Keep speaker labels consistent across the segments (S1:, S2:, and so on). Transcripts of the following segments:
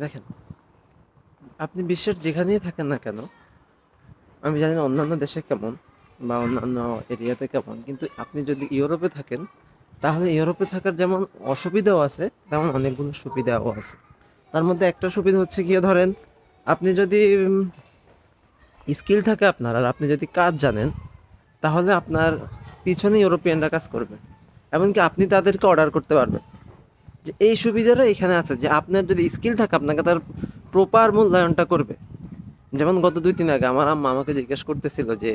S1: দেখেন, আপনি বিশ্বের যেখানেই থাকেন না কেন, আমি জানি না অন্যান্য দেশে কেমন বা অন্যান্য এরিয়াতে কেমন, কিন্তু আপনি যদি ইউরোপে থাকেন, তাহলে ইউরোপে থাকার যেমন অসুবিধাও আছে, তেমন অনেকগুলো সুবিধাও আছে। তার মধ্যে একটা সুবিধা হচ্ছে গিয়ে ধরেন, আপনি যদি স্কিল থাকে আপনার আর আপনি যদি কাজ জানেন, তাহলে আপনার পিছনে ইউরোপিয়ানরা কাজ করবে। এমনকি আপনি তাদেরকে অর্ডার করতে পারবেন। যে এই সুবিধাটা এখানে আছে যে আপনার যদি স্কিল থাকে আপনাকে তার প্রপার মূল্যায়নটা করবে। যেমন গত ২-৩ আগে আমার আম্মা আমাকে জিজ্ঞেস করতেছিল যে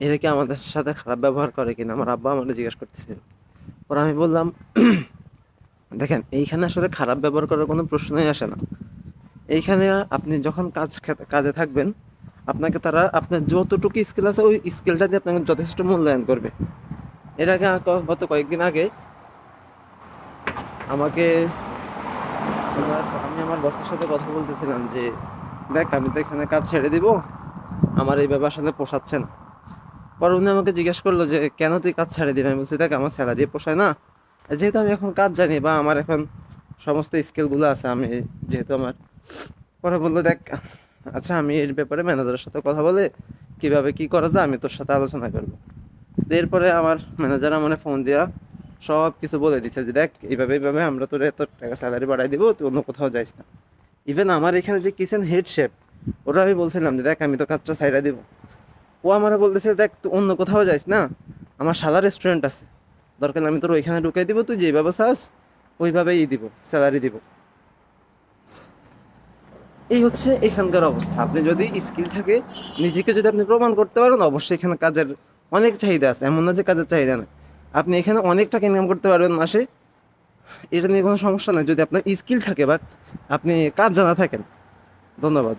S1: এরা কি আমাদের সাথে খারাপ ব্যবহার করে কিনা? আমার আব্বা আমাকে জিজ্ঞেস করতেছিল। পরে আমি বললাম, দেখেন এইখানে আসলে খারাপ ব্যবহার করার কোনো প্রশ্নই আসে না। এইখানে আপনি যখন কাজে থাকবেন, আপনাকে তারা আপনার যতটুকু স্কিল আছে ওই স্কিলটা দিয়ে আপনাকে যথেষ্ট মূল্যায়ন করবে। এর আগে গত কয়েকদিন আগে আমাকে আমি আমার বসের সাথে কথা বলতেছিলাম যে, দেখ আমি তো এখানে কাজ ছেড়ে দিব, আমার এইভাবে আসলে পোষাচ্ছে না। পরে উনি আমাকে জিজ্ঞেস করলো যে, কেন তুই কাজ ছেড়ে দিবি? আমি বলছি, দেখ আমার স্যালারি পোষায় না, যেহেতু আমি এখন কাজ জানি বা আমার এখন সমস্ত স্কিলগুলো আছে, আমি যেহেতু আমার। পরে বললো, দেখ আচ্ছা আমি এর ব্যাপারে ম্যানেজারের সাথে কথা বলে কিভাবে কি করা যায় আমি তোর সাথে আলোচনা করবো। এরপরে আমার ম্যানেজার আমার ফোন দিয়া সব কিছু বলে দিচ্ছে যে, দেখ এইভাবে এইভাবে আমরা তোর এত টাকা স্যালারি বাড়াই দিব, তুই অন্য কোথাও যাইস না। ইভেন আমার এখানে যে কিচেন হেড শেফ, ওরা আমি বলছিলাম যে, দেখ আমি তো কাজটা ছাইড়া দিব। ও আমার বলতেছে, দেখ তুই অন্য কোথাও যাইস না, আমার সাদা রেস্টুরেন্ট আছে, দরকার হলে আমি তোর ওইখানে ঢুকাই দিব, তুই যেভাবে চাস ওইভাবেই দিব, স্যালারি দিব। এই হচ্ছে এখানকার অবস্থা। আপনি যদি স্কিল থাকে, নিজেকে যদি আপনি প্রমাণ করতে পারেন, অবশ্যই এখানে কাজের অনেক চাহিদা আছে, এমন না যে কাজের চাহিদা নেই। আপনি এখানে অনেক টাকা ইনকাম করতে পারবেন মাসে, এটা নিয়ে কোনো সমস্যা নেই যদি আপনার স্কিল থাকে বা আপনি কাজ জানা থাকেন। ধন্যবাদ।